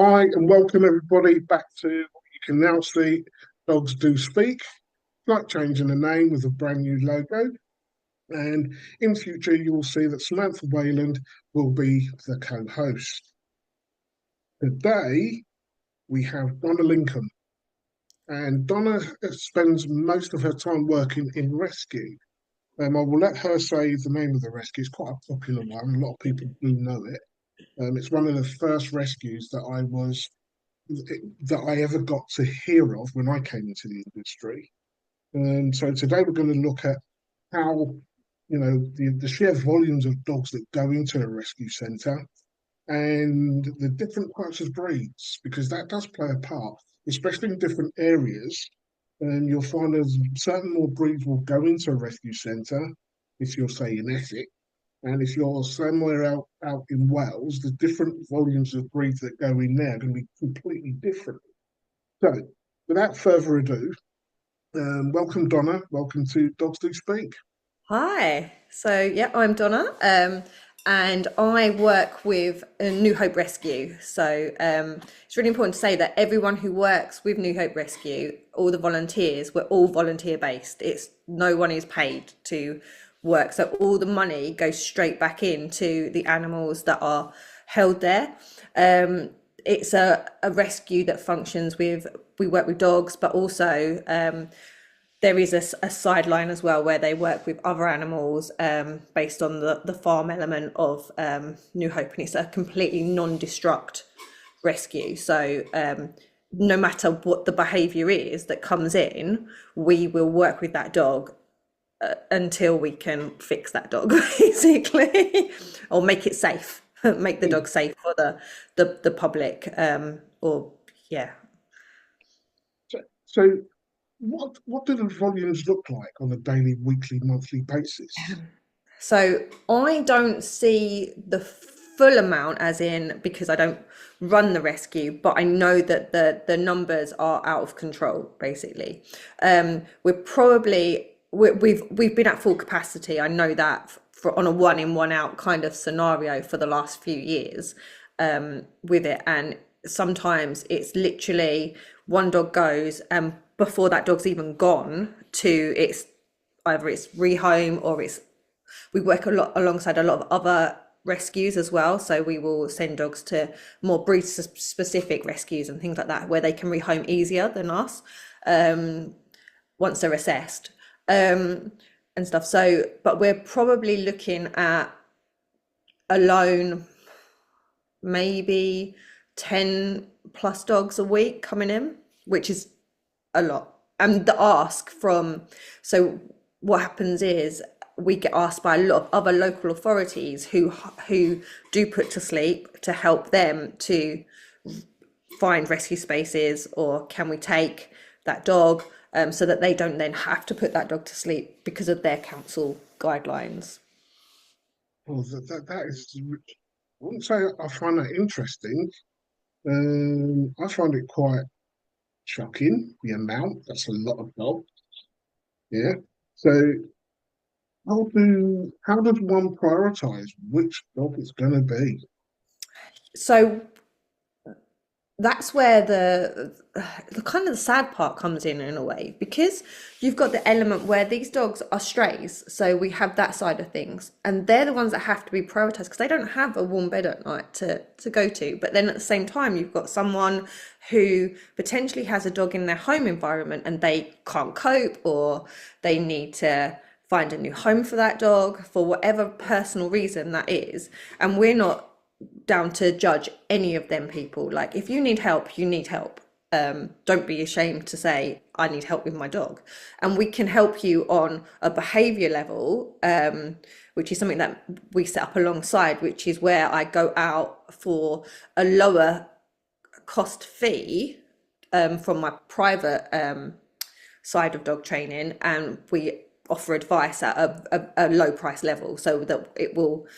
Hi, and welcome everybody back to what you can now see Dogs Do Speak. Slight change in the name with a brand new logo. And in future, you will see that Samantha Wayland will be the co host. Today, we have Donna Lincoln. And Donna spends most of her time working in rescue. I will let her say the name of the rescue. It's quite a popular one. A lot of people do know it. It's one of the first rescues that I ever got to hear of when I came into the industry. And so today we're going to look at how, the sheer volumes of dogs that go into a rescue centre and the different types of breeds, because that does play a part, especially in different areas. And you'll find there's certain more breeds will go into a rescue centre, if you're, say, in Essex, and if you're somewhere out in Wales, the different volumes of breeds that go in there are going to be completely different. So, without further ado, welcome Donna. Welcome to Dogs Do Speak. Hi. Yeah, I'm Donna, and I work with New Hope Rescue. It's really important to say that everyone who works with New Hope Rescue, all the volunteers, we're all volunteer based. It's no one is paid to work, so all the money goes straight back into the animals that are held there. It's a rescue that functions with, we work with dogs, but also there is a sideline as well where they work with other animals based on the farm element of New Hope, and it's a completely non-destruct rescue. No matter what the behaviour is that comes in, we will work with that dog until we can fix that dog, basically, or make it safe, make the dog safe for the public, or yeah. So, what do the volumes look like on a daily, weekly, monthly basis? So I don't see the full amount, as in, because I don't run the rescue, but I know that the numbers are out of control, basically. We've been at full capacity. I know that for on a one in, one out kind of scenario for the last few years with it. And sometimes it's literally one dog goes, and before that dog's even gone to its, either it's rehome or it's, we work a lot alongside a lot of other rescues as well. So we will send dogs to more breed specific rescues and things like that, where they can rehome easier than us once they're assessed and stuff. So, but we're probably looking at alone maybe 10 plus dogs a week coming in, which is a lot. And the ask from, so what happens is we get asked by a lot of other local authorities who do put to sleep to help them to find rescue spaces, or can we take that dog, so that they don't then have to put that dog to sleep because of their council guidelines. Well, that is, I wouldn't say I find that interesting. I find it quite shocking, the amount. That's a lot of dogs. Yeah. So, how does one prioritize which dog it's going to be? So that's where the kind of the sad part comes in a way, because you've got the element where these dogs are strays, so we have that side of things, and they're the ones that have to be prioritized because they don't have a warm bed at night to go to. But then at the same time, you've got someone who potentially has a dog in their home environment and they can't cope, or they need to find a new home for that dog for whatever personal reason that is, and we're not down to judge any of them people. Like, if you need help, you need help. Don't be ashamed to say, I need help with my dog. And we can help you on a behavior level, which is something that we set up alongside, which is where I go out for a lower cost fee from my private side of dog training, and we offer advice at a low price level so that it will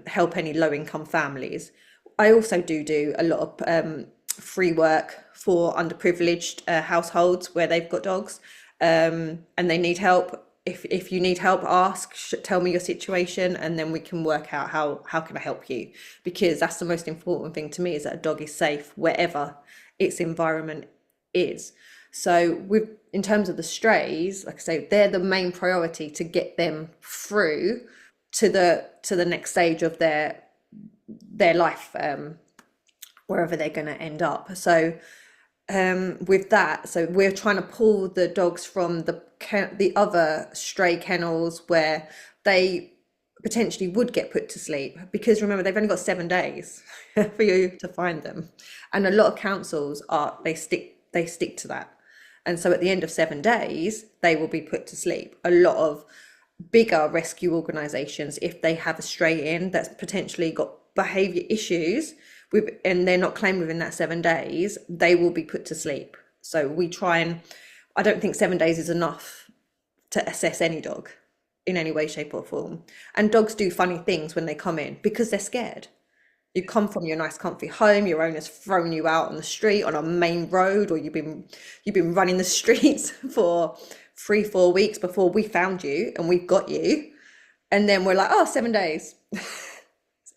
help any low income families. I also do a lot of free work for underprivileged households where they've got dogs and they need help. if you need help, ask, tell me your situation, and then we can work out how can I help you, because that's the most important thing to me, is that a dog is safe wherever its environment is. So with in terms of the strays, like I say, they're the main priority to get them through to the next stage of their life, wherever they're going to end up. So with that, so we're trying to pull the dogs from the other stray kennels where they potentially would get put to sleep, because remember, they've only got 7 days for you to find them, and a lot of councils are they stick to that, and so at the end of 7 days they will be put to sleep. A lot of bigger rescue organisations, if they have a stray in that's potentially got behaviour issues with, and they're not claimed within that 7 days, they will be put to sleep. So we try and, I don't think 7 days is enough to assess any dog in any way, shape or form. And dogs do funny things when they come in because they're scared. You come from your nice comfy home, your owner's thrown you out on the street on a main road, or you've been running the streets for 3-4 weeks before we found you and we've got you, and then we're like, oh, 7 days.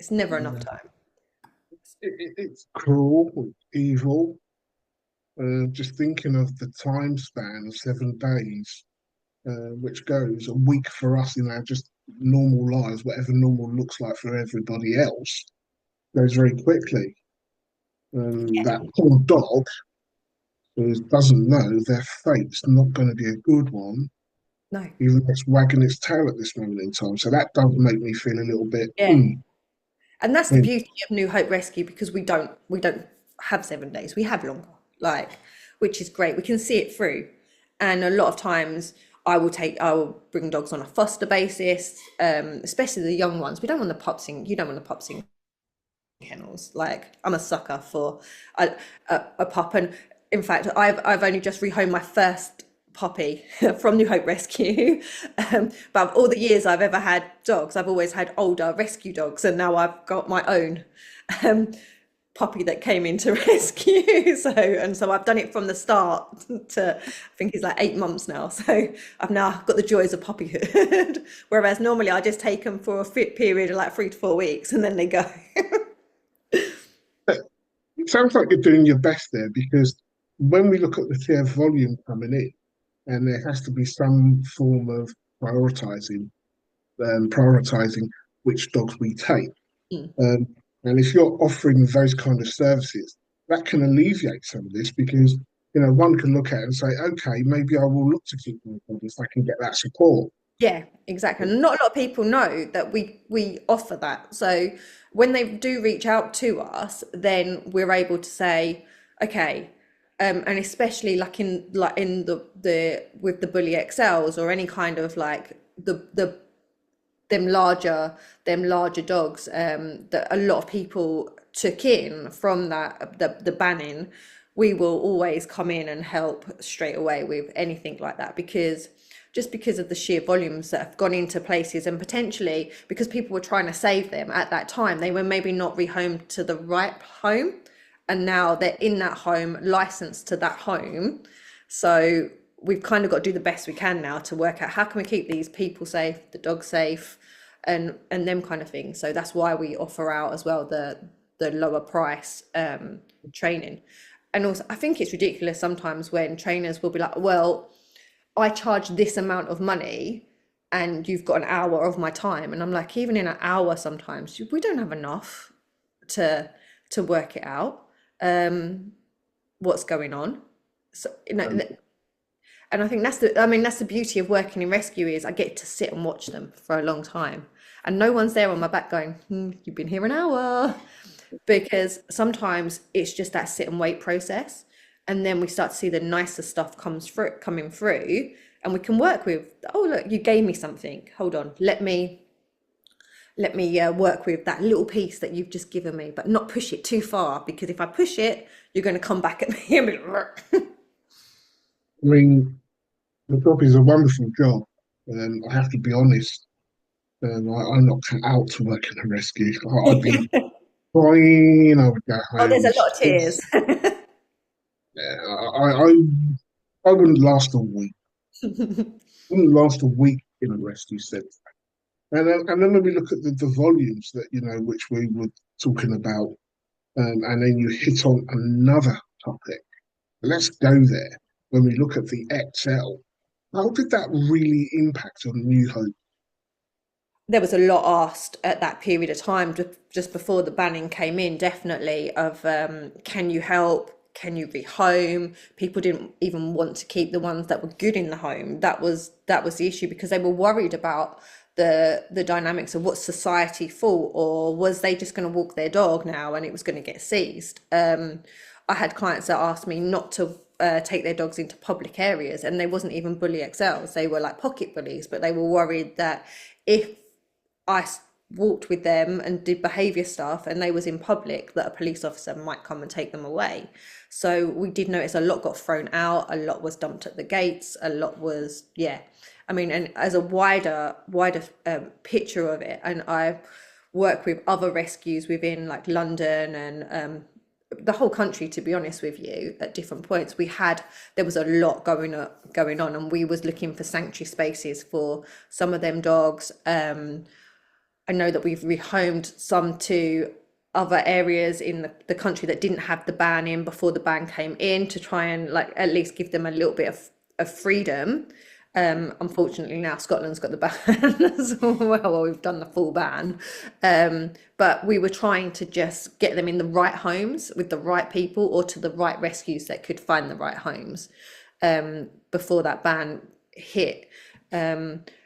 It's never enough Yeah. time. It's cruel, it's evil. Just thinking of the time span of 7 days, which goes a week for us in our just normal lives, whatever normal looks like for everybody else, goes very quickly. That poor dog who doesn't know their fate's not going to be a good one, No. even if it's wagging its tail at this moment in time. So that does make me feel a little bit, Yeah. And that's the mm. beauty of New Hope Rescue, because we don't have 7 days. We have longer, like, which is great. We can see it through. And a lot of times I will bring dogs on a foster basis, especially the young ones. We don't want the pups in, you don't want the pups in kennels. Like, I'm a sucker for a pup. And in fact, I've only just rehomed my first puppy from New Hope Rescue. But all the years I've ever had dogs, I've always had older rescue dogs, and now I've got my own um, puppy that came into rescue. So I've done it from the start to, I think it's like 8 months now. So I've now got the joys of puppyhood. Whereas normally I just take them for a fit period of like 3 to 4 weeks and then they go. It sounds like you're doing your best there because when we look at the sheer volume coming in, and there has to be some form of prioritizing which dogs we take. Mm. Um, and if you're offering those kind of services, that can alleviate some of this because one can look at it and say, okay, maybe I will look to keep my dog if I can get that support. Yeah, exactly. And not a lot of people know that we offer that. So when they do reach out to us, then we're able to say, okay, and especially like in the with the Bully XLs, or any kind of like the them larger dogs, that a lot of people took in from that the banning. We will always come in and help straight away with anything like that, because just because of the sheer volumes that have gone into places, and potentially because people were trying to save them at that time, they were maybe not rehomed to the right home, and now they're in that home, licensed to that home. So we've kind of got to do the best we can now to work out how can we keep these people safe, the dogs safe, and them kind of things. So that's why we offer out as well the lower price training. And also, I think it's ridiculous sometimes when trainers will be like, well, I charge this amount of money and you've got an hour of my time. And I'm like, even in an hour, sometimes we don't have enough to work it out, what's going on. So, Um, and I think that's the beauty of working in rescue, is I get to sit and watch them for a long time. And no one's there on my back going, you've been here an hour. Because sometimes it's just that sit and wait process. And then we start to see the nicer stuff coming through, and we can work with, oh, look, you gave me something. Hold on, let me work with that little piece that you've just given me, but not push it too far, because if I push it, you're going to come back at me and be like, I mean, the job is a wonderful job. I have to be honest. I'm not cut out to work in a rescue. I'd be crying. I would go oh, there's home. a lot of tears. Yeah, I wouldn't last a week. wouldn't last a week in a rescue centre. And then when we look at the volumes that, which we were talking about, and then you hit on another topic. Let's go there. When we look at the XL, how did that really impact on New Hope? There was a lot asked at that period of time, just before the banning came in, definitely, of can you help? Can you rehome? People didn't even want to keep the ones that were good in the home. That was the issue, because they were worried about the dynamics of what society thought, or was they just going to walk their dog now and it was going to get seized. I had clients that asked me not to take their dogs into public areas, and they wasn't even bully XLs. They were like pocket bullies, but they were worried that if I walked with them and did behaviour stuff and they was in public, that a police officer might come and take them away. So we did notice a lot got thrown out, a lot was dumped at the gates, a lot was, yeah. I mean, and as a wider picture of it, and I work with other rescues within like London and the whole country, to be honest with you, at different points there was a lot going on, and we was looking for sanctuary spaces for some of them dogs. I know that we've rehomed some to other areas in the country that didn't have the ban in before the ban came in, to try and like at least give them a little bit of freedom. Unfortunately now Scotland's got the ban as well. We've done the full ban. But we were trying to just get them in the right homes with the right people, or to the right rescues that could find the right homes before that ban hit.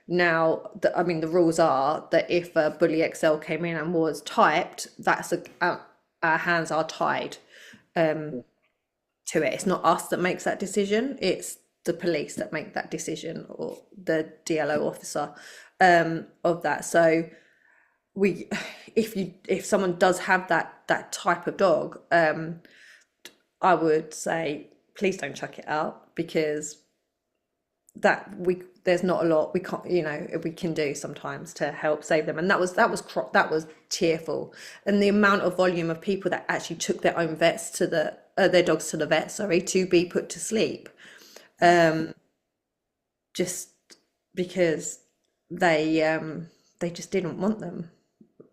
Now, I mean, the rules are that if a bully XL came in and was typed, our hands are tied to it. It's not us that makes that decision. It's the police that make that decision, or the DLO officer of that. So if someone does have that type of dog, I would say please don't chuck it out, because there's not a lot we can do sometimes to help save them. And that was tearful. And the amount of volume of people that actually took their own vets to their dogs to the vet, to be put to sleep, just because they just didn't want them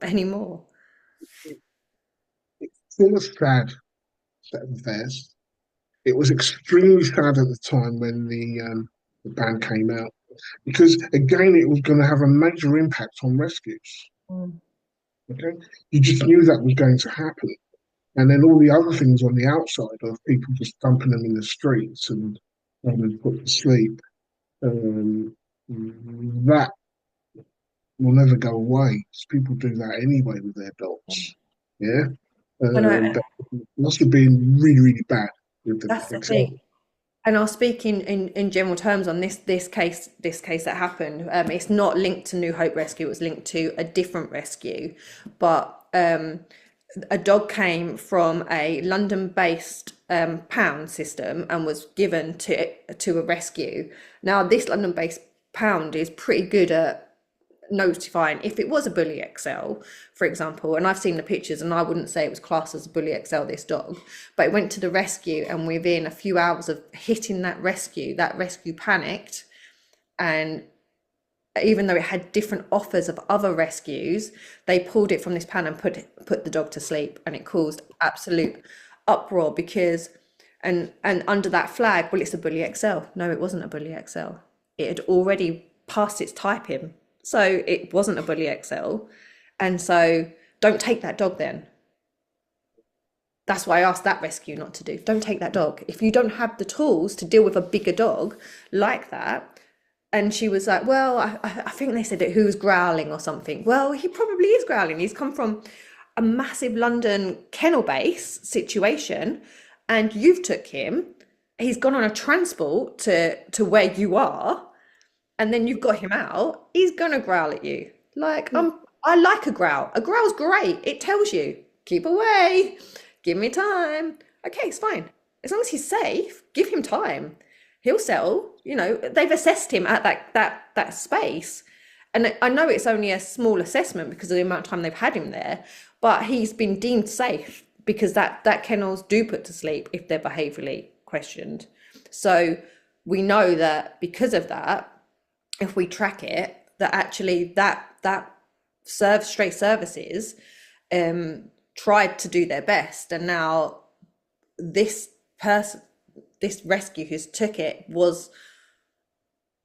anymore. It's still a sad set of affairs. It was extremely sad at the time when the ban came out, because again it was going to have a major impact on rescues. Mm. Okay, you just knew that was going to happen, and then all the other things on the outside of people just dumping them in the streets and having them put to sleep, that will never go away. People do that anyway with their dogs. Yeah, And but it must have been really, really bad with the that's the Excel. thing. And I'll speak in general terms on this case that happened. It's not linked to New Hope Rescue. It was linked to a different rescue, but a dog came from a London-based pound system and was given to a rescue. Now, this London-based pound is pretty good at notifying if it was a bully XL, for example. And I've seen the pictures, and I wouldn't say it was classed as a bully XL, this dog, but it went to the rescue, and within a few hours of hitting that rescue panicked. And even though it had different offers of other rescues, they pulled it from this pan and put the dog to sleep, and it caused absolute uproar, because and under that flag, well, it's a bully XL. No, it wasn't a bully XL. It had already passed its typing, so it wasn't a bully XL. And so don't take that dog then. That's why I asked that rescue not to do. Don't take that dog. If you don't have the tools to deal with a bigger dog like that. And she was like, well, I think they said that who's growling or something. Well, he probably is growling. He's come from a massive London kennel base situation, and you've took him. He's gone on a transport to where you are, and then you've got him out. He's gonna growl at you. Like, I like a growl. A growl's great. It tells you, keep away, give me time. Okay, it's fine. As long as he's safe, give him time. He'll settle. They've assessed him at that space. And I know it's only a small assessment because of the amount of time they've had him there, but he's been deemed safe, because that kennels do put to sleep if they're behaviourally questioned. So we know that because of that, if we track it, that actually that stray services um tried to do their best, and now this person, this rescue who's took it, was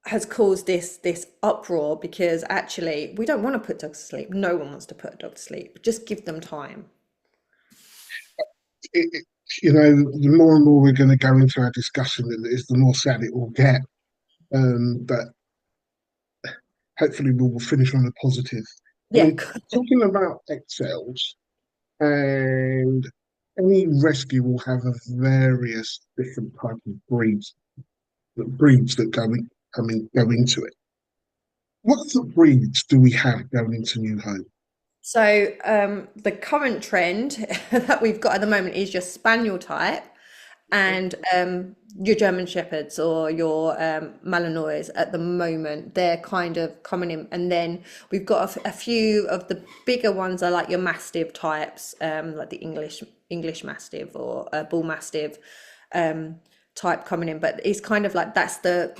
has caused this uproar, because actually we don't want to put dogs to sleep. No one wants to put a dog to sleep. Just give them time. It, you know, the more and more we're going to go into our discussion with this, the more sad it will get. But hopefully, we will finish on a positive. I Yeah. mean, talking about excels, and any rescue will have a various different type of breeds that go into it. What other breeds do we have going into New Home? So the current trend that we've got at the moment is your spaniel type, and your German Shepherds or your Malinois at the moment. They're kind of coming in, and then we've got a few of the bigger ones are like your Mastiff types, like the English Mastiff or Bull Mastiff type coming in. But it's kind of like that's the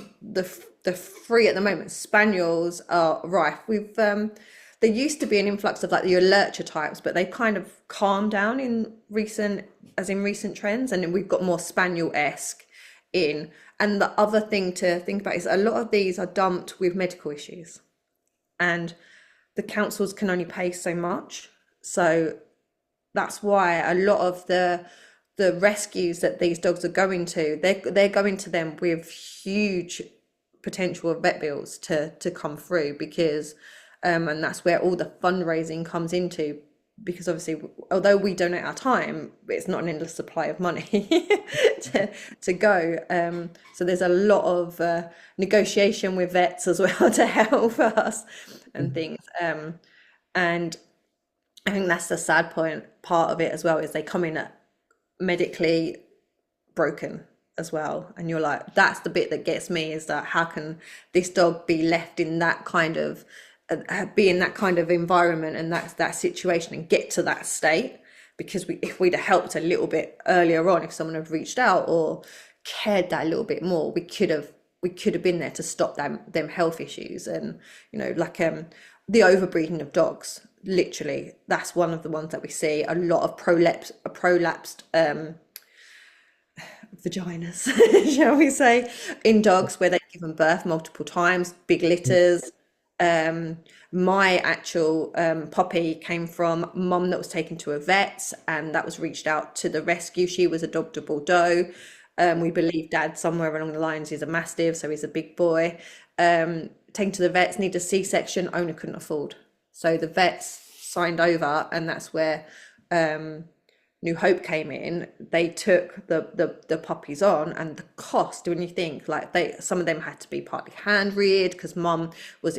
free at the moment. Spaniels are rife. We've there used to be an influx of like your lurcher types, but they've kind of calmed down in recent trends, and we've got more spaniel-esque in. And the other thing to think about is a lot of these are dumped with medical issues, and the councils can only pay so much. So that's why a lot of the rescues that these dogs are going to, they're going to them with huge potential of vet bills to come through, because and that's where all the fundraising comes into, because obviously although we donate our time, it's not an endless supply of money to go, so there's a lot of negotiation with vets as well to help us and things, and I think that's the sad part of it as well, is they come in at medically broken as well, and you're like, that's the bit that gets me, is that how can this dog be left in that kind of be in that kind of environment and that situation and get to that state, because if we'd have helped a little bit earlier on, if someone had reached out or cared that a little bit more, we could have been there to stop them health issues. And like the overbreeding of dogs, literally that's one of the ones that we see a lot of prolapsed vaginas, shall we say, in dogs where they've given birth multiple times, big litters. My actual puppy came from mum that was taken to a vet, and that was reached out to the rescue. She was a Dog de Bordeaux. We believe dad somewhere along the lines is a Mastiff, so he's a big boy. Taken to the vets, need a C-section, owner couldn't afford. So the vets signed over, and that's where New Hope came in. They took the puppies on, and the cost, when you think like some of them had to be partly hand reared because mum was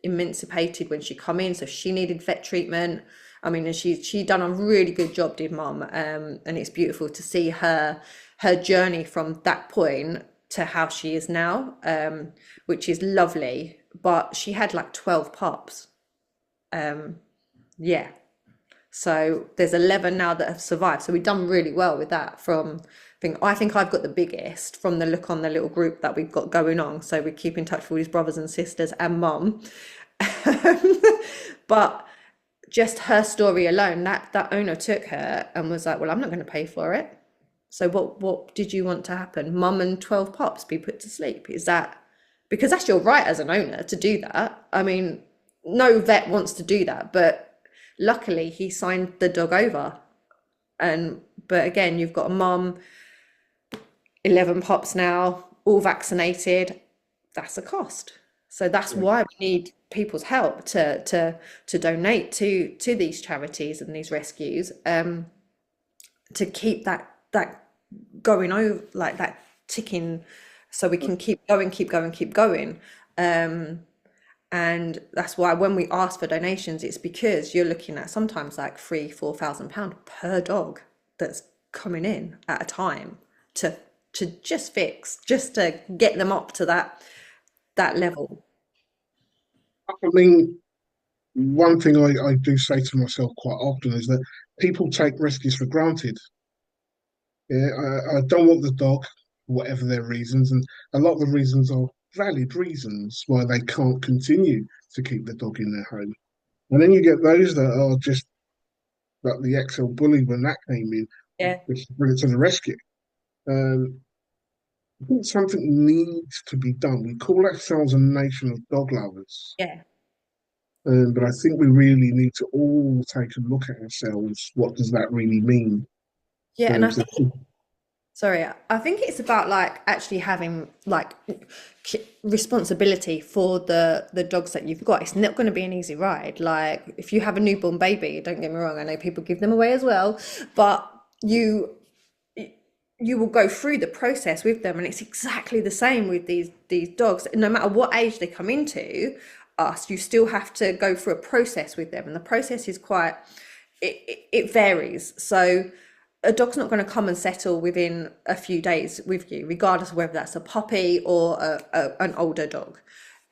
emancipated when she come in, so she needed vet treatment. I mean, and she done a really good job, did mum, and it's beautiful to see her journey from that point to how she is now, which is lovely. But she had like 12 pups. Yeah. So there's 11 now that have survived. So we've done really well with that. I think I've got the biggest from the look on the little group that we've got going on. So we keep in touch with all his brothers and sisters and mum. But just her story alone, that owner took her and was like, well, I'm not going to pay for it. So what did you want to happen? Mum and 12 pups be put to sleep? Is that because that's your right as an owner to do that? I mean, no vet wants to do that, but luckily he signed the dog over. But again, you've got a mum, 11 pups now, all vaccinated. That's a cost. So that's why we need people's help to donate to these charities and these rescues, to keep that going over, like that ticking, so we can keep going. And that's why when we ask for donations, it's because you're looking at sometimes like £3,000-4,000 per dog that's coming in at a time to just to get them up to that level. I mean, one thing I do say to myself quite often is that people take rescues for granted. Yeah, I don't want the dog, whatever their reasons, and a lot of the reasons are valid reasons why they can't continue to keep the dog in their home. And then you get those that are just like the XL bully when that came in, Yeah. just bring it to the rescue. Um, I think something needs to be done. We call ourselves a nation of dog lovers, Yeah. but I think we really need to all take a look at ourselves. What does that really mean? Yeah, and I So, think sorry, I think it's about like actually having like responsibility for the dogs that you've got. It's not going to be an easy ride. Like if you have a newborn baby, don't get me wrong, I know people give them away as well, but you you will go through the process with them, and it's exactly the same with these dogs. No matter what age they come into us, you still have to go through a process with them, and the process is quite it varies. So a dog's not going to come and settle within a few days with you, regardless of whether that's a puppy or an older dog.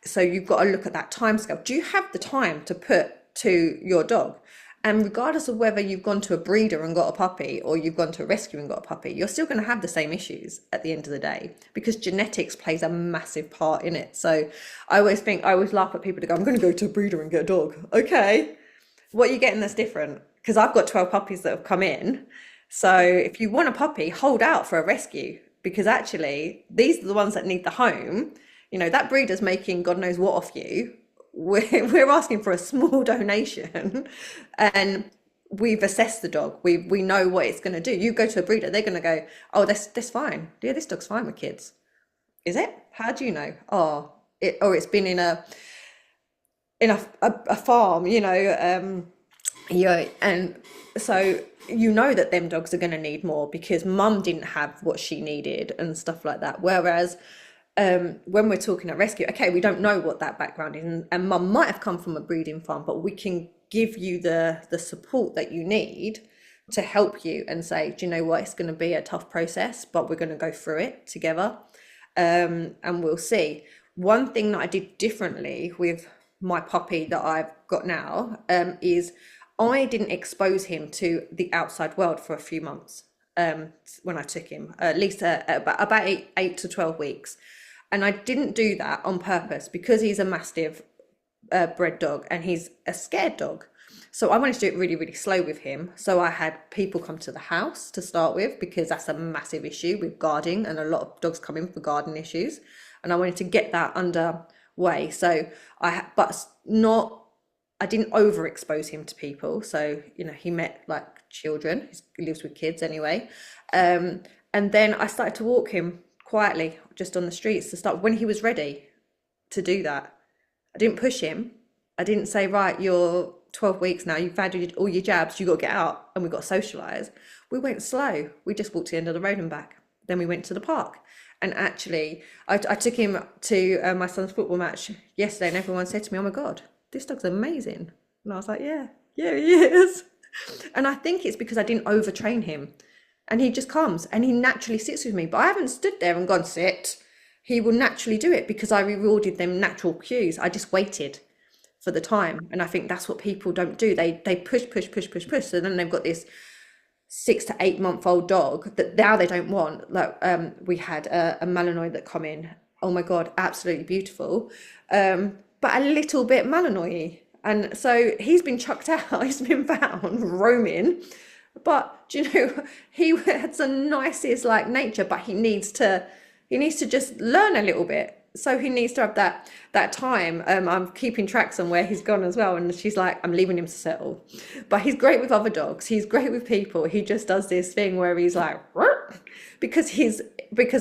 So you've got to look at that time scale. Do you have the time to put to your dog? And regardless of whether you've gone to a breeder and got a puppy or you've gone to a rescue and got a puppy, you're still going to have the same issues at the end of the day because genetics plays a massive part in it. So I always laugh at people to go, I'm going to go to a breeder and get a dog. Okay, what are you getting that's different? Because I've got 12 puppies that have come in. So if you want a puppy, hold out for a rescue because actually these are the ones that need the home. You know, that breeder's making God knows what off you. We're asking for a small donation and we've assessed the dog. We know what it's going to do. You go to a breeder, they're going to go, oh, that's fine. Yeah, this dog's fine with kids. Is it? How do you know? Oh, it's been in a farm, yeah, and so you know that them dogs are going to need more because mum didn't have what she needed and stuff like that. Whereas when we're talking at rescue, okay, we don't know what that background is, and mum might have come from a breeding farm, but we can give you the support that you need to help you and say, do you know what, it's going to be a tough process, but we're going to go through it together, and we'll see. One thing that I did differently with my puppy that I've got now is I didn't expose him to the outside world for a few months when I took him, at least about 8 to 12 weeks. And I didn't do that on purpose because he's a mastiff bred dog and he's a scared dog. So I wanted to do it really, really slow with him. So I had people come to the house to start with because that's a massive issue with guarding, and a lot of dogs come in for guarding issues. And I wanted to get that underway. So but not, I didn't overexpose him to people. So, he met like children. He lives with kids anyway. And then I started to walk him quietly just on the streets to start when he was ready to do that. I didn't push him. I didn't say, right, you're 12 weeks now, you've had all your jabs, you got to get out and we got to socialise. We went slow. We just walked to the end of the road and back. Then we went to the park. And actually, I took him to my son's football match yesterday, and everyone said to me, oh my God, this dog's amazing. And I was like, yeah, yeah, he is. And I think it's because I didn't overtrain him. And he just comes and he naturally sits with me. But I haven't stood there and gone, sit. He will naturally do it because I rewarded them natural cues. I just waited for the time. And I think that's what people don't do. They push, push, push, push, push. So then they've got this 6 to 8 month old dog that now they don't want. Like we had a Malinois that come in. Oh my God, absolutely beautiful. But a little bit Malinois. And so he's been chucked out, he's been found roaming. But do you know, he has the nicest like nature, but he needs to just learn a little bit. So he needs to have that time. I'm keeping tracks on where he's gone as well, and she's like, I'm leaving him to settle. But he's great with other dogs. He's great with people. He just does this thing where he's like, because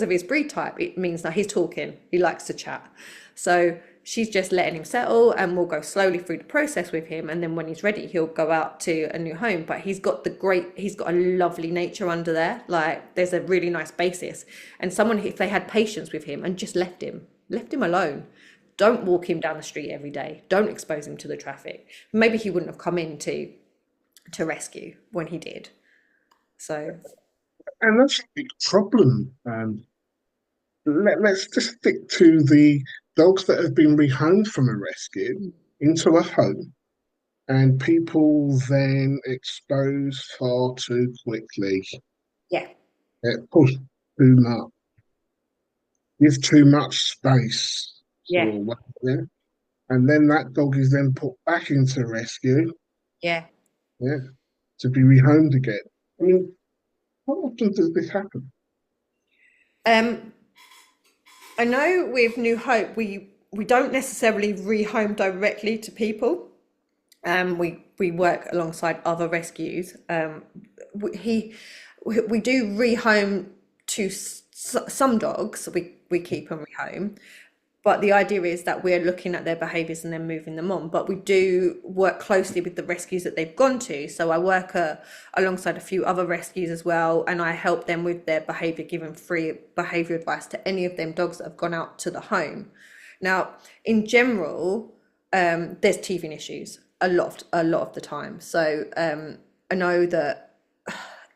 of his breed type. It means that he's talking. He likes to chat. So she's just letting him settle, and we'll go slowly through the process with him. And then when he's ready, he'll go out to a new home. But he's got a lovely nature under there. Like there's a really nice basis. And someone, if they had patience with him and just left him alone, don't walk him down the street every day. Don't expose him to the traffic. Maybe he wouldn't have come in to rescue when he did. So, and that's a big problem. Let's just stick to the dogs that have been rehomed from a rescue into a home, and people then expose far too quickly. yeah. Push too much. give too much space Yeah, or whatever, and then that dog is then put back into rescue, yeah. yeah, to be rehomed again. I mean, how often does this happen? Um, I know with New Hope, we don't necessarily rehome directly to people. We work alongside other rescues. We do rehome to some dogs. We keep and rehome, but the idea is that we're looking at their behaviours and then moving them on. But we do work closely with the rescues that they've gone to. So I work alongside a few other rescues as well, and I help them with their behaviour, giving free behaviour advice to any of them dogs that have gone out to the home. Now, in general, there's teething issues a lot of the time. So I know that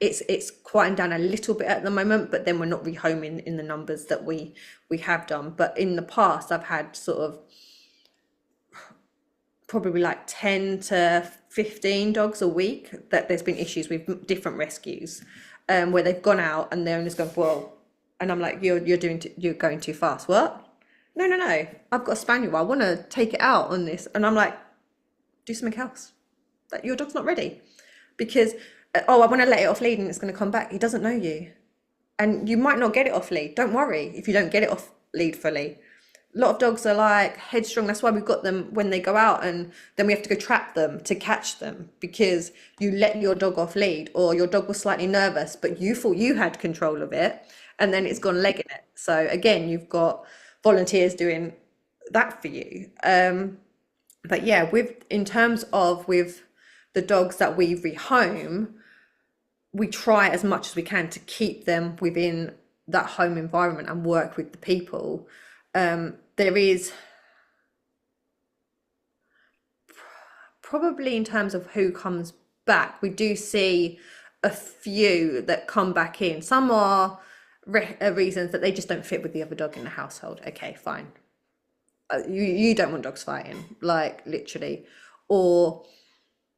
it's quieting down a little bit at the moment, but then we're not rehoming in the numbers that we have done. But in the past, I've had sort of probably like 10 to 15 dogs a week that there's been issues with different rescues, where they've gone out and the owner's gone, whoa, and I'm like, you're going too fast. What? No, no, no. I've got a spaniel. I want to take it out on this, and I'm like, do something else. That your dog's not ready, because oh, I want to let it off lead and it's going to come back. He doesn't know you, and you might not get it off lead. Don't worry if you don't get it off lead fully. A lot of dogs are like headstrong. That's why we've got them when they go out, and then we have to go trap them to catch them, because you let your dog off lead, or your dog was slightly nervous, but you thought you had control of it, and then it's gone legging it. So again, you've got volunteers doing that for you. But yeah, with in terms of with the dogs that we rehome, we try as much as we can to keep them within that home environment and work with the people. There is probably, in terms of who comes back, we do see a few that come back in. Some are reasons that they just don't fit with the other dog in the household. Okay, fine. You don't want dogs fighting, like literally, or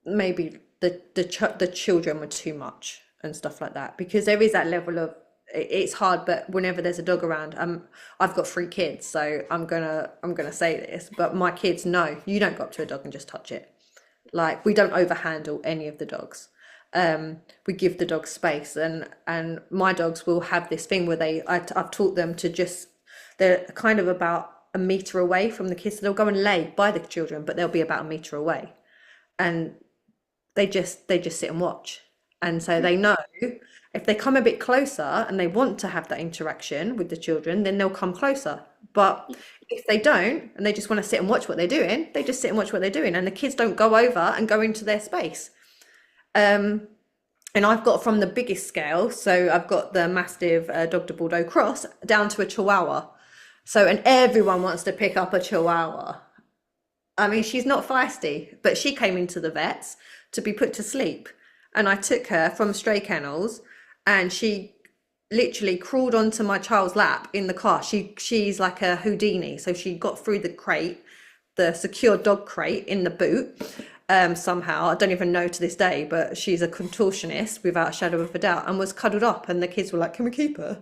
maybe the children were too much and stuff like that, because there is that level of it's hard. But whenever there's a dog around, I've got 3 kids, so I'm gonna say this, but my kids know you don't go up to a dog and just touch it. Like, we don't overhandle any of the dogs. We give the dogs space, and my dogs will have this thing where I've taught them to just, they're kind of about a meter away from the kids, so they'll go and lay by the children, but they'll be about a meter away, and they just sit and watch. And so they know if they come a bit closer and they want to have that interaction with the children, then they'll come closer. But if they don't and they just want to sit and watch what they're doing, they just sit and watch what they're doing, and the kids don't go over and go into their space. And I've got from the biggest scale, so I've got the mastiff Dr. Bordeaux cross down to a Chihuahua. So, and everyone wants to pick up a Chihuahua. I mean, she's not feisty, but she came into the vets to be put to sleep. And I took her from stray kennels, and she literally crawled onto my child's lap in the car. She's like a Houdini. So she got through the crate, the secure dog crate in the boot, somehow. I don't even know to this day, but she's a contortionist without a shadow of a doubt, and was cuddled up. And the kids were like, can we keep her?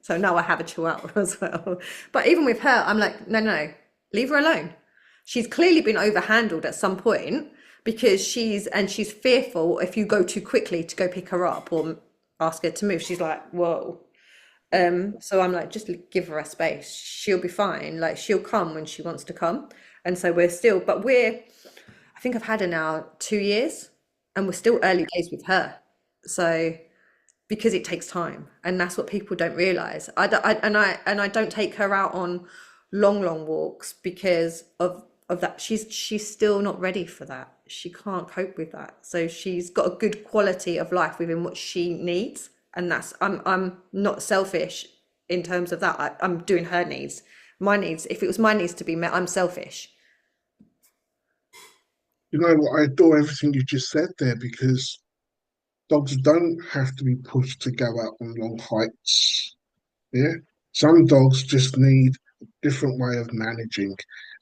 So now I have a Chihuahua as well. But even with her, I'm like, no, no, leave her alone. She's clearly been overhandled at some point, because she's fearful if you go too quickly to go pick her up or ask her to move. She's like, whoa. So I'm like, just give her a space. She'll be fine. Like, she'll come when she wants to come. And so I think I've had her now 2 years, and we're still early days with her. So, because it takes time, and that's what people don't realize. I don't take her out on long walks because of that. She's still not ready for that. She can't cope with that. So she's got a good quality of life within what she needs, and that's, I'm not selfish in terms of that. I'm doing her needs. My needs, if it was my needs to be met, I'm selfish. You know what? I adore everything you just said there, because dogs don't have to be pushed to go out on long hikes. Yeah. Some dogs just need a different way of managing,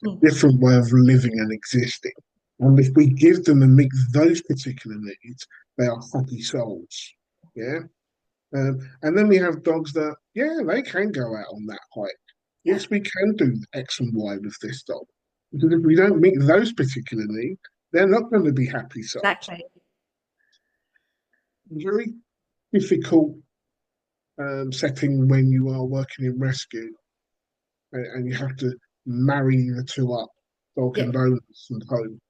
a Mm. different way of living and existing. And if we give them and meet those particular needs, they are happy souls. Yeah. And then we have dogs that, yeah, they can go out on that hike. Yeah, Yes, we can do X and Y with this dog. Because if we don't meet those particular needs, they're not going to be happy souls. exactly. Very difficult setting when you are working in rescue and you have to marry the two up, dog Yeah. and owners and home.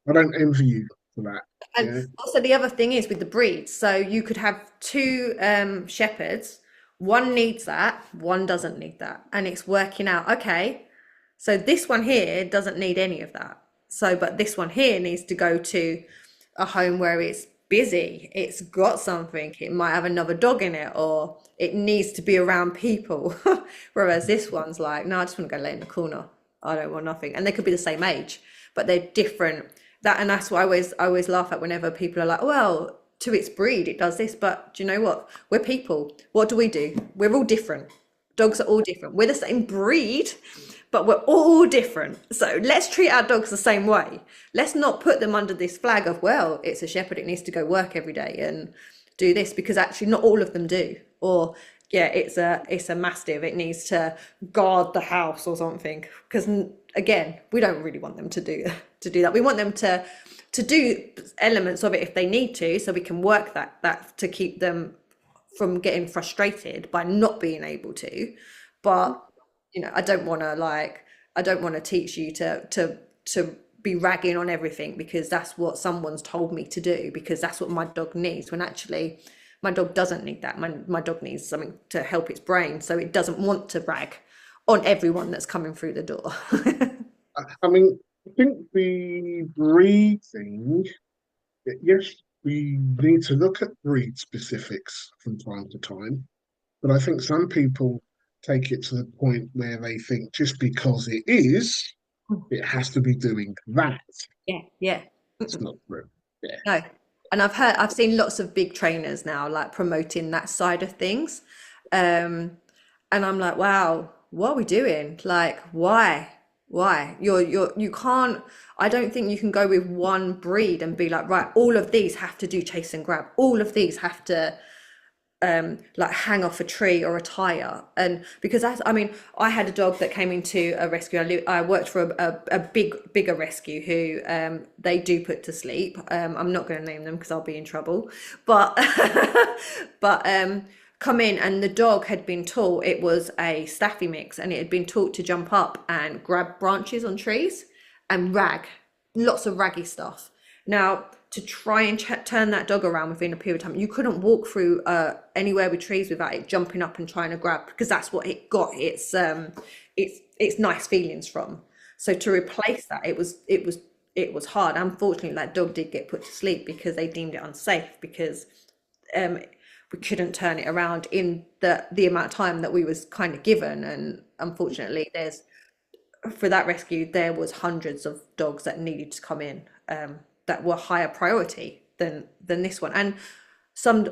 I don't envy you for that. And Yeah. also the other thing is with the breeds, so you could have two shepherds, one needs that, one doesn't need that, and it's working out, okay, so this one here doesn't need any of that. So, but this one here needs to go to a home where it's busy, it's got something, it might have another dog in it, or it needs to be around people. Whereas this one's like, no, I just want to go lay in the corner. I don't want nothing. And they could be the same age, but they're different. That and that's what I always laugh at whenever people are like, well, to its breed, it does this. But do you know what? We're people. What do? We're all different. Dogs are all different. We're the same breed, but we're all different. So let's treat our dogs the same way. Let's not put them under this flag of, well, it's a shepherd, it needs to go work every day and do this, because actually not all of them do. Or yeah, it's a mastiff, it needs to guard the house or something. Because again, we don't really want them to do that. We want them to do elements of it if they need to, so we can work that to keep them from getting frustrated by not being able to. But I don't want to teach you to be ragging on everything because that's what someone's told me to do, because that's what my dog needs, when actually my dog doesn't need that. My dog needs something to help its brain, so it doesn't want to rag on everyone that's coming through the door. I mean, I think the breed thing, yes, we need to look at breed specifics from time to time, but I think some people take it to the point where they think just because it is, it has to be doing that. Yeah, yeah. It's not true. Yeah. No. And I've seen lots of big trainers now like promoting that side of things. And I'm like, wow, what are we doing? Like, why? Why? You can't, I don't think you can go with one breed and be like, right, all of these have to do chase and grab. All of these have to like hang off a tree or a tire. And because that's, I mean, I had a dog that came into a rescue. I worked for a bigger rescue who they do put to sleep. I'm not going to name them because I'll be in trouble, but but come in, and the dog had been taught, it was a staffy mix, and it had been taught to jump up and grab branches on trees and rag, lots of raggy stuff. Now, to try and turn that dog around within a period of time, you couldn't walk through anywhere with trees without it jumping up and trying to grab, because that's what it got its nice feelings from. So to replace that, it was hard. Unfortunately, that dog did get put to sleep because they deemed it unsafe, because we couldn't turn it around in the amount of time that we was kind of given. And unfortunately, for that rescue, there was hundreds of dogs that needed to come in, that were higher priority than this one. And some,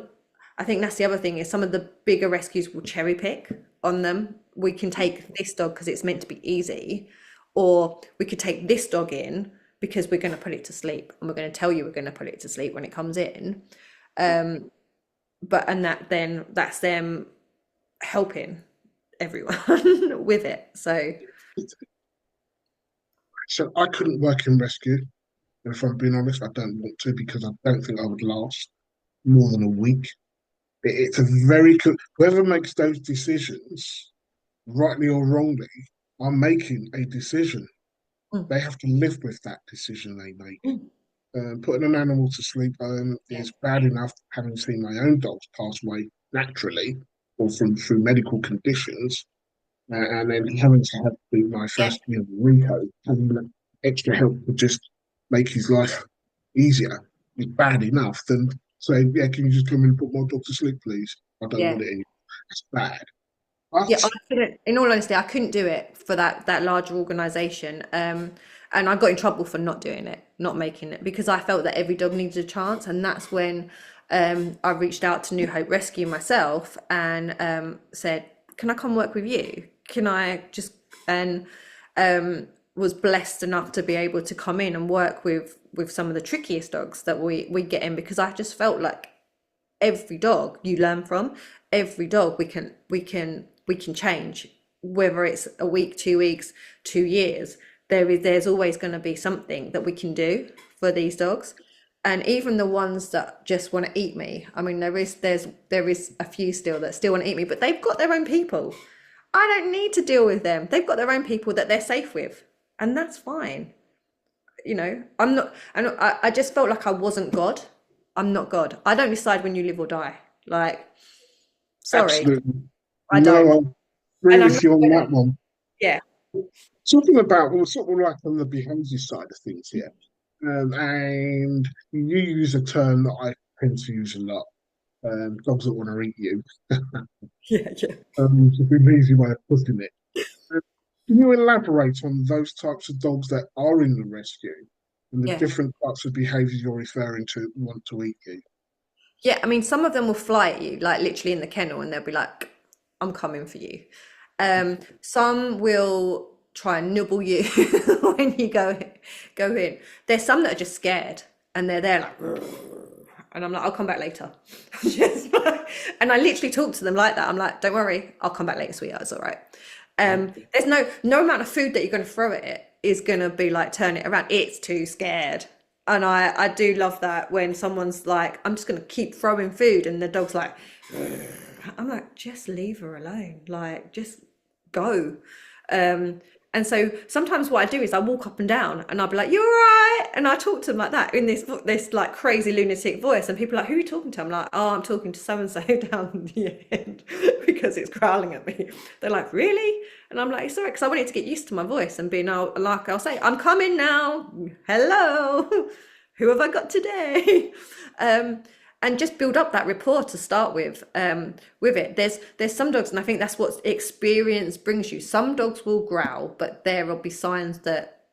I think that's the other thing, is some of the bigger rescues will cherry pick on them. We can take this dog because it's meant to be easy, or we could take this dog in because we're going to put it to sleep, and we're going to tell you we're going to put it to sleep when it comes in. But and that's them helping everyone with it. So I couldn't work in rescue. And if I'm being honest, I don't want to, because I don't think I would last more than a week. It's a very whoever makes those decisions, rightly or wrongly, are making a decision. Mm, They have to live with that decision they make. mm, Putting an animal to sleep yeah, is bad enough, having seen my own dogs pass away naturally or from through medical conditions, and then having to have my yeah, first Rico, having the extra help to just make his life easier is bad enough. Then say, yeah, can you just come in and put my dog to sleep, please? I don't yeah. want it anymore. It's bad. Yeah, But I couldn't, in all honesty, I couldn't do it for that larger organization. And I got in trouble for not doing it, not making it, because I felt that every dog needed a chance. And that's when I reached out to New Hope Rescue myself and said, can I come work with you? Can I just, and was blessed enough to be able to come in and work with some of the trickiest dogs that we get in, because I just felt like every dog you learn from, every dog we can change, whether it's a week, 2 weeks, 2 years. There's always going to be something that we can do for these dogs. And even the ones that just want to eat me, I mean, there is a few still that still want to eat me, but they've got their own people. I don't need to deal with them. They've got their own people that they're safe with, and that's fine. I'm not, and I just felt like I wasn't God. I'm not God. I don't decide when you live or die. Like, sorry, Absolutely. I don't. No, I agree And I'm with not you on gonna, that one. yeah, Talking about, well, sort of like on the behaviour side of things here, and you use a term that I tend to use a lot, dogs that want to eat you. yeah, yeah. It's a bit easy way of putting it. Uh, Can you elaborate on those types of dogs that are in the rescue and the Yeah. different types of behaviours you're referring to want to eat you? Yeah, I mean, some of them will fly at you, like literally in the kennel, and they'll be like, I'm coming for you. Some will try and nibble you when you go in. There's some that are just scared and they're there like, and I'm like, I'll come back later. Just and I literally talk to them like that. I'm like, don't worry, I'll come back later, sweetheart. It's all right. There's no amount of food that you're going to throw at it is going to be like turn it around. It's too scared. And I do love that when someone's like, I'm just going to keep throwing food, and the dog's like, I'm like, just leave her alone. Like, just go. And so sometimes what I do is I walk up and down and I'll be like, "You all right?" And I talk to them like that in this like crazy lunatic voice. And people are like, "Who are you talking to?" I'm like, "Oh, I'm talking to so and so down the end because it's growling at me." They're like, "Really?" And I'm like, "It's all right," because I wanted to get used to my voice and being like I'll say, "I'm coming now. Hello, who have I got today?" Um, and just build up that rapport to start with it. There's some dogs, and I think that's what experience brings you. Some dogs will growl, but there will be signs that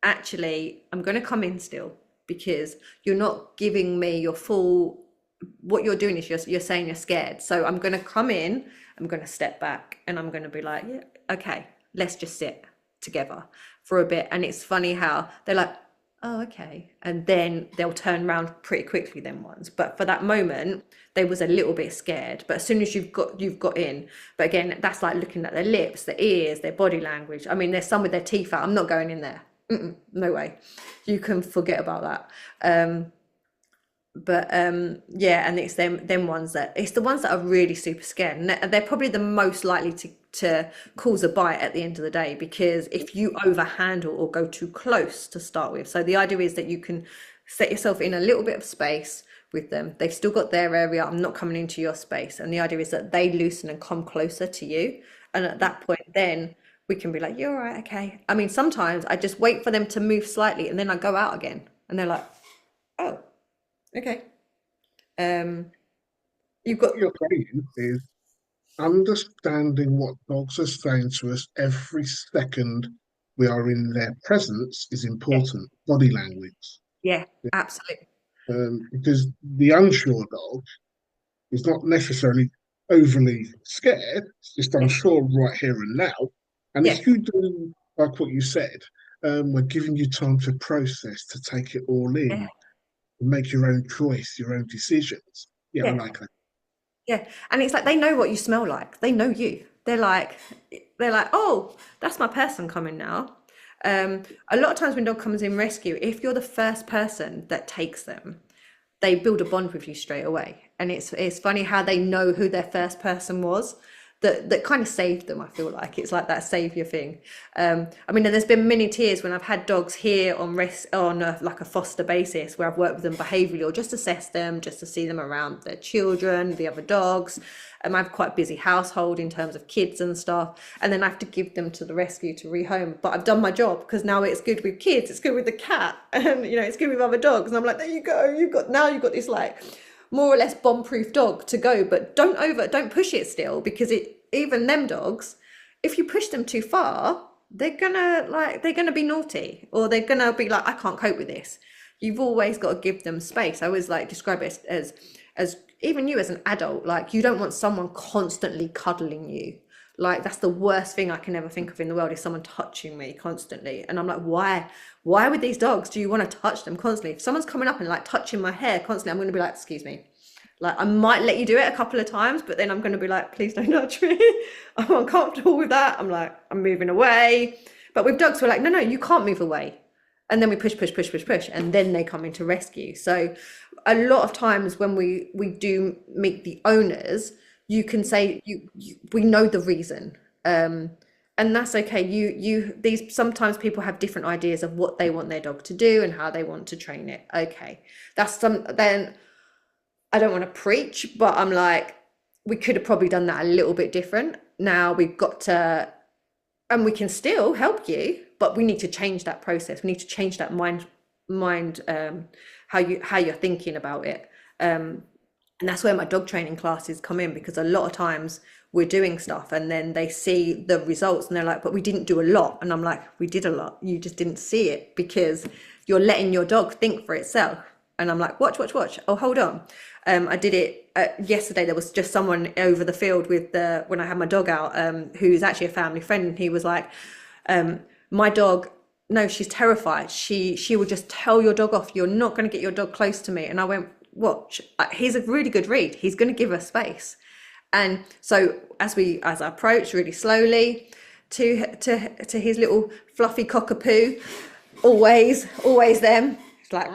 actually I'm going to come in still, because you're not giving me your full. What you're doing is you're saying you're scared, so I'm going to come in, I'm going to step back, and I'm going to be like, yeah, okay, let's just sit together for a bit. And it's funny how they're like, oh, okay. And then they'll turn around pretty quickly, them ones. But for that moment, they was a little bit scared. But as soon as you've got in, but again, that's like looking at their lips, their ears, their body language. I mean, there's some with their teeth out. I'm not going in there. No way. You can forget about that. But yeah, and it's them ones that it's the ones that are really super scared, and they're probably the most likely to cause a bite at the end of the day, because if you overhandle or go too close to start with. So the idea is that you can set yourself in a little bit of space with them. They've still got their area. I'm not coming into your space, and the idea is that they loosen and come closer to you, and at that point then we can be like, you're all right, okay. I mean, sometimes I just wait for them to move slightly and then I go out again, and they're like, oh, okay. Um, you've What got, you're saying is understanding what dogs are saying to us every second we are in their presence is yeah, important. Body language. yeah, absolutely. Because the unsure dog is not necessarily overly scared, it's just Yeah, unsure right here and now. And yeah, if you do like what you said, we're giving you time to process, to take it all yeah, in, to make your own choice, your own decisions. Yeah, I yeah, like that. yeah. And it's like they know what you smell like. They know you. They're like, oh, that's my person coming now. A lot of times when dog comes in rescue, if you're the first person that takes them, they build a bond with you straight away. And it's funny how they know who their first person was, that kind of saved them. I feel like it's like that savior thing. I mean, and there's been many tears when I've had dogs here on like a foster basis, where I've worked with them behaviourally or just assess them, just to see them around their children, the other dogs. I have quite a busy household in terms of kids and stuff, and then I have to give them to the rescue to rehome. But I've done my job, because now it's good with kids, it's good with the cat, and it's good with other dogs. And I'm like, there you go, you've got this like more or less bomb-proof dog to go. But don't push it still, because even them dogs, if you push them too far, they're gonna be naughty, or they're gonna be like, I can't cope with this. You've always got to give them space. I always like describe it as even you as an adult, like, you don't want someone constantly cuddling you. Like, that's the worst thing I can ever think of in the world, is someone touching me constantly. And I'm like, why with these dogs do you want to touch them constantly? If someone's coming up and like touching my hair constantly, I'm going to be like, excuse me, Like I might let you do it a couple of times, but then I'm going to be like, please don't touch me. I'm uncomfortable with that. I'm like, I'm moving away. But with dogs, we're like, no, no, you can't move away. And then we push, push, push, push, push, and then they come into rescue. So a lot of times when we do meet the owners, you can say we know the reason. And that's okay. These sometimes people have different ideas of what they want their dog to do and how they want to train it. Okay. That's some then I don't want to preach, but I'm like, we could have probably done that a little bit different. Now we've got to, and we can still help you, but we need to change that process. We need to change that mind, how you're thinking about it. And that's where my dog training classes come in, because a lot of times we're doing stuff and then they see the results and they're like, but we didn't do a lot. And I'm like, we did a lot. You just didn't see it because you're letting your dog think for itself. And I'm like, watch, watch, watch. Oh, hold on. I did it yesterday. There was just someone over the field with when I had my dog out, who's actually a family friend. And he was like, my dog, no, she's terrified. She will just tell your dog off. You're not going to get your dog close to me. And I went, watch, he's a really good read. He's going to give her space. And so as I approach really slowly to his little fluffy cockapoo, always them. It's like,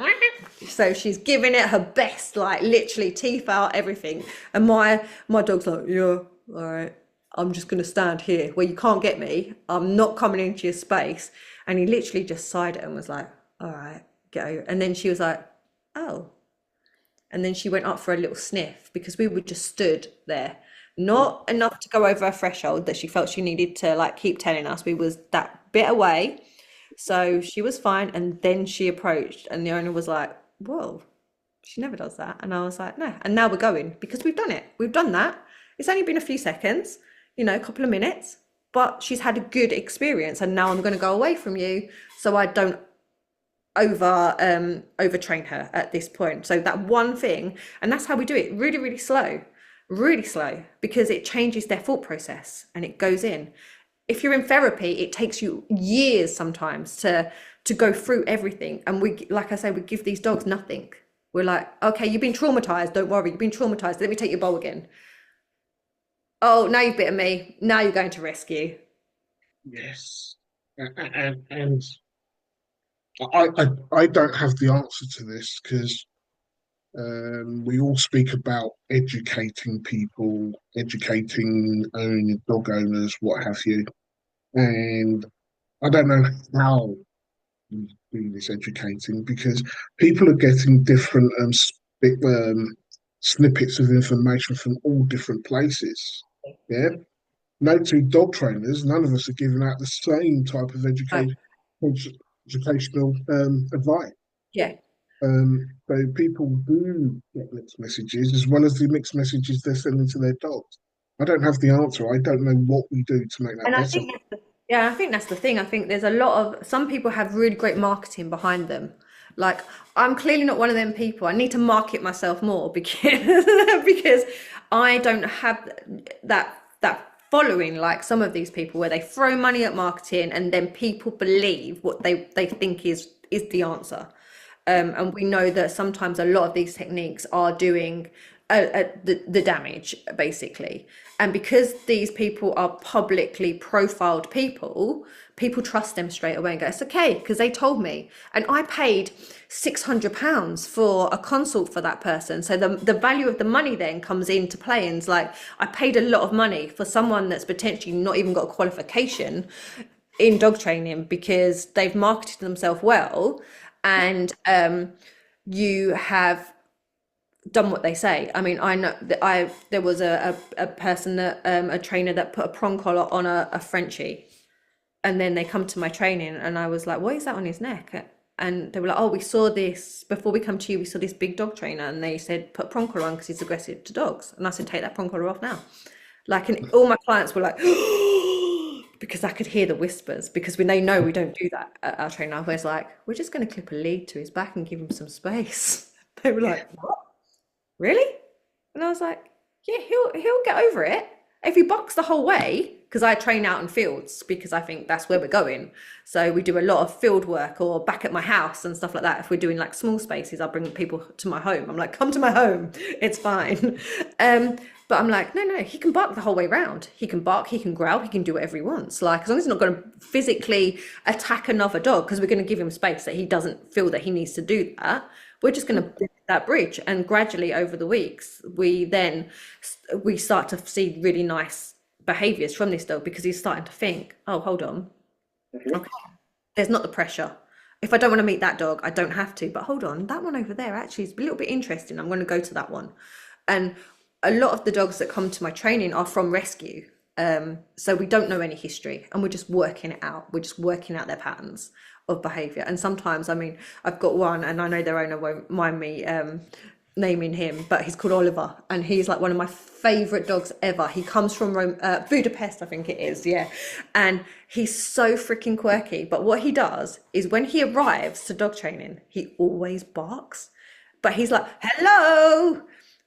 so she's giving it her best, like literally teeth out, everything. And my dog's like, yeah, all right, I'm just going to stand here where you can't get me. I'm not coming into your space. And he literally just sighed and was like, all right, get over. And then she was like, oh. And then she went up for a little sniff because we were just stood there. Not enough to go over a threshold that she felt she needed to like keep telling us. We was that bit away. So she was fine. And then she approached and the owner was like, whoa, she never does that. And I was like, no. And now we're going because we've done it. We've done that. It's only been a few seconds, a couple of minutes, but she's had a good experience. And now I'm going to go away from you so I don't overtrain her at this point. So that one thing, and that's how we do it, really slow, because it changes their thought process and it goes in. If you're in therapy, it takes you years sometimes to go through everything. And we, like I say, we give these dogs nothing. We're like, okay, you've been traumatized, don't worry, you've been traumatized, let me take your bowl again. Oh, now you've bitten me, now you're going to rescue. Yes. And I don't have the answer to this because we all speak about educating people, educating dog owners, what have you. And I don't know how we do this educating because people are getting different snippets of information from all different places. Yeah. No two dog trainers, none of us are giving out the same type of Right. educational advice. Yeah. So people do get mixed messages as well as the mixed messages they're sending to their dogs. I don't have the answer. I don't know what we do to make that And I better. think yeah, I think that's the thing. I think there's a lot of some people have really great marketing behind them. Like I'm clearly not one of them people. I need to market myself more because because I don't have that following like some of these people where they throw money at marketing and then people believe what they think is the answer. And we know that sometimes a lot of these techniques are doing the damage, basically. And because these people are publicly profiled people trust them straight away and go, it's okay, because they told me. And I paid £600 for a consult for that person. So the value of the money then comes into play. And it's like, I paid a lot of money for someone that's potentially not even got a qualification in dog training because they've marketed themselves well and you have done what they say. I mean, I know that there was a person that a trainer that put a prong collar on a Frenchie, and then they come to my training, and I was like, "What is that on his neck?" And they were like, "Oh, we saw this before we come to you. We saw this big dog trainer, and they said put a prong collar on because he's aggressive to dogs." And I said, "Take that prong collar off now." Like, and all my clients were like, because I could hear the whispers because when they know we don't do that at our trainer, I was like, "We're just going to clip a lead to his back and give him some space." They were like, "What? Really?" And I was like, yeah, he'll get over it. if he barks the whole way, because I train out in fields because I think that's where we're going. So we do a lot of field work or back at my house and stuff like that. If we're doing like small spaces, I'll bring people to my home. I'm like, come to my home. It's fine. But I'm like, no, he can bark the whole way round. He can bark, he can growl, he can do whatever he wants. Like, as long as he's not going to physically attack another dog, because we're going to give him space that he doesn't feel that he needs to do that. We're just going to build that bridge. And gradually over the weeks, we start to see really nice behaviors from this dog because he's starting to think, oh, hold on. Okay. There's not the pressure. If I don't want to meet that dog, I don't have to. But hold on, that one over there actually is a little bit interesting. I'm going to go to that one. And a lot of the dogs that come to my training are from rescue. So we don't know any history and we're just working it out. We're just working out their patterns of behavior. And sometimes, I mean, I've got one and I know their owner won't mind me naming him, but he's called Oliver and he's like one of my favorite dogs ever. He comes from Budapest, I think it is, yeah. And he's so freaking quirky. But what he does is when he arrives to dog training, he always barks. But he's like, hello.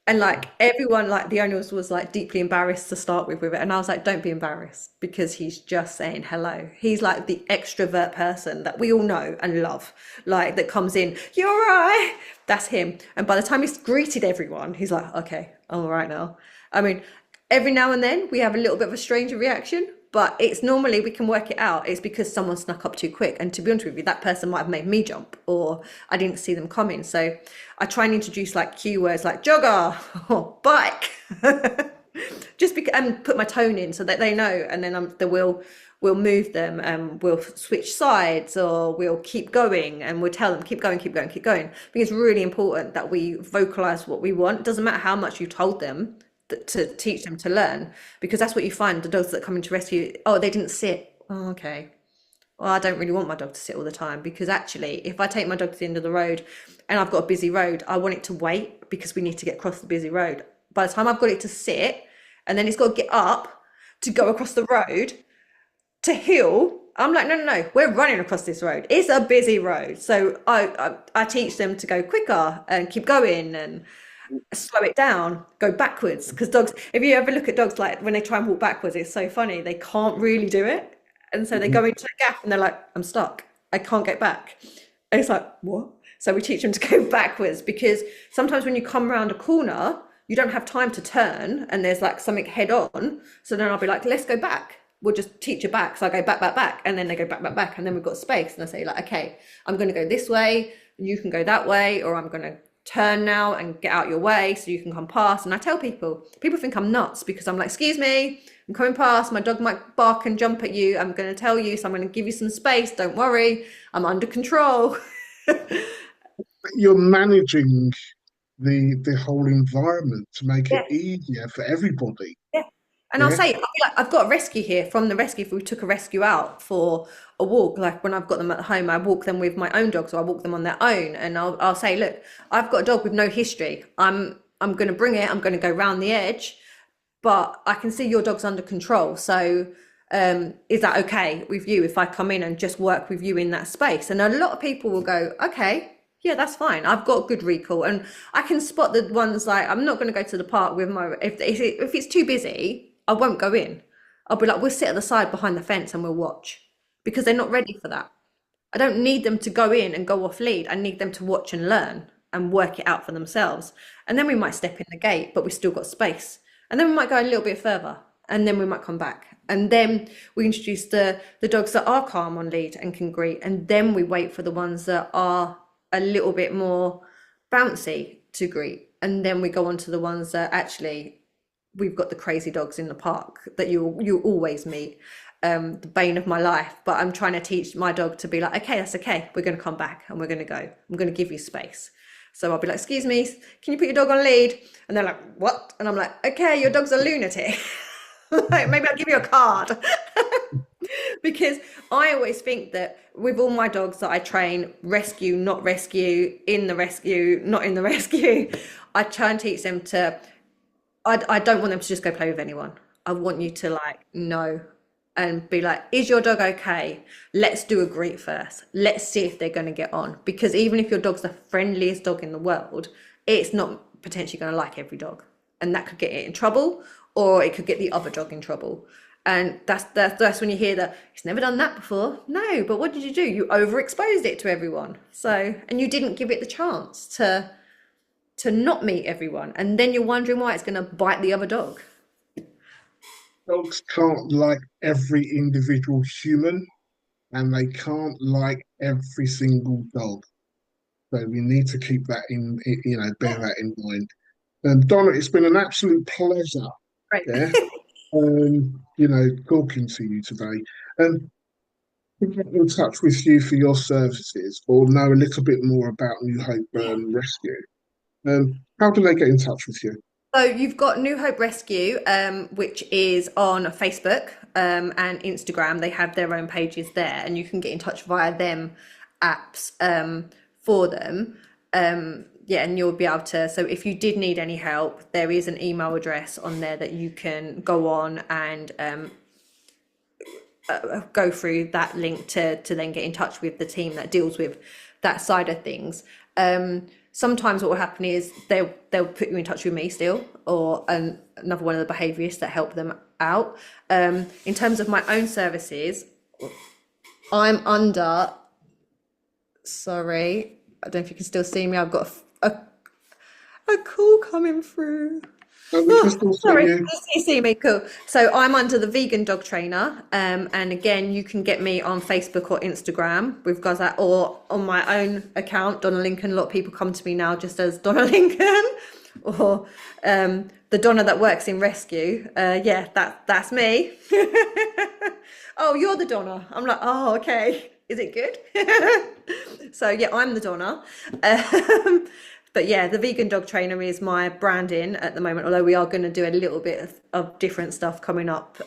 And like everyone, like the owners was like deeply embarrassed to start with it. And I was like, don't be embarrassed because he's just saying hello. He's like the extrovert person that we all know and love, like that comes in, you're all right. That's him. And by the time he's greeted everyone, he's like, okay, I'm all right now. I mean, every now and then we have a little bit of a stranger reaction, but it's normally we can work it out. It's because someone snuck up too quick. And to be honest with you, that person might have made me jump or I didn't see them coming. So I try and introduce like cue words like jogger or bike, just because, and put my tone in so that they know. And then we'll move them and we'll switch sides or we'll keep going and we'll tell them, keep going, keep going, keep going. I think it's really important that we vocalize what we want. It doesn't matter how much you told them to teach them to learn, because that's what you find. The dogs that come into rescue, oh, they didn't sit. Oh, okay. Well, I don't really want my dog to sit all the time because actually if I take my dog to the end of the road and I've got a busy road, I want it to wait because we need to get across the busy road. By the time I've got it to sit and then it's got to get up to go across the road to heel, I'm like, no, we're running across this road. It's a busy road. So I teach them to go quicker and keep going and slow it down, go backwards. Because dogs, if you ever look at dogs, like when they try and walk backwards, it's so funny. They can't really do it. And so they go into a gap and they're like, I'm stuck. I can't get back. And it's like, what? So we teach them to go backwards because sometimes when you come around a corner, you don't have time to turn and there's like something head on. So then I'll be like, let's go back. We'll just teach you back. So I go back. And then they go back. And then we've got space. And I say like, okay, I'm going to go this way. You can go that way. Or I'm going to turn now and get out your way so you can come past. And I tell people think I'm nuts because I'm like, excuse me, I'm coming past, my dog might bark and jump at you, I'm going to tell you, so I'm going to give you some space, don't worry, I'm under control. You're managing the whole environment to make it easier for everybody. And I'll say, I've got a rescue here from the rescue. If we took a rescue out for a walk, like when I've got them at home, I walk them with my own dogs or I walk them on their own. And I'll say, look, I've got a dog with no history. I'm going to bring it. I'm going to go round the edge, but I can see your dog's under control. So is that okay with you if I come in and just work with you in that space? And a lot of people will go, okay, yeah, that's fine. I've got good recall. And I can spot the ones like, I'm not going to go to the park with my, if it's too busy, I won't go in. I'll be like, we'll sit at the side behind the fence and we'll watch because they're not ready for that. I don't need them to go in and go off lead. I need them to watch and learn and work it out for themselves. And then we might step in the gate, but we've still got space. And then we might go a little bit further and then we might come back. And then we introduce the dogs that are calm on lead and can greet. And then we wait for the ones that are a little bit more bouncy to greet. And then we go on to the ones that actually we've got the crazy dogs in the park that you always meet, the bane of my life. But I'm trying to teach my dog to be like, okay, that's okay. We're going to come back and we're going to go. I'm going to give you space. So I'll be like, excuse me, can you put your dog on lead? And they're like, what? And I'm like, okay, your dog's a lunatic. Like, maybe I'll give you a card. Because I always think that with all my dogs that I train, rescue, not rescue, in the rescue, not in the rescue, I try and teach them to, I don't want them to just go play with anyone. I want you to like know and be like, is your dog okay? Let's do a greet first. Let's see if they're going to get on. Because even if your dog's the friendliest dog in the world, it's not potentially going to like every dog. and that could get it in trouble, or it could get the other dog in trouble. And that's when you hear that it's never done that before. No, but what did you do? You overexposed it to everyone. So, and you didn't give it the chance to not meet everyone, and then you're wondering why it's going to bite the other dog. Dogs can't like every individual human, and they can't like every single dog. So we need to keep that bear that in mind. Donna, it's been an absolute pleasure, Right. yeah, talking to you today. To get in touch with you for your services or know a little bit more about New Hope Rescue, how do they get in touch with you? So you've got New Hope Rescue, which is on Facebook and Instagram. They have their own pages there, and you can get in touch via them apps for them. Yeah, and you'll be able to. So if you did need any help, there is an email address on there that you can go on and go through that link to then get in touch with the team that deals with that side of things. Sometimes what will happen is they'll put you in touch with me still, or another one of the behaviourists that help them out. In terms of my own services, I'm under. Sorry, I don't know if you can still see me. I've got a call coming through. We can still see Sorry, you. you see me, cool. So I'm under the vegan dog trainer, and again, you can get me on Facebook or Instagram with guys that, or on my own account, Donna Lincoln. A lot of people come to me now just as Donna Lincoln, or the Donna that works in rescue. Yeah, that's me. Oh, you're the Donna. I'm like, oh, okay. Is it good? So yeah, I'm the Donna. But yeah, the vegan dog trainer is my branding at the moment, although we are going to do a little bit of different stuff coming up.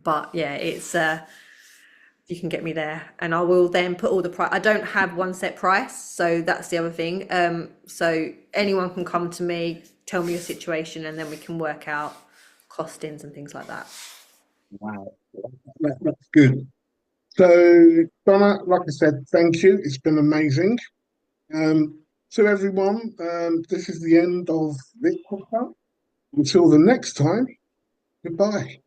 But yeah, it's you can get me there, and I will then put all the price. I don't have one set price, so that's the other thing. So anyone can come to me, tell me your situation, and then we can work out costings and things like that. Wow, that's good. So, Donna, like I said, thank you. It's been amazing. To everyone, this is the end of this podcast. Until the next time, goodbye.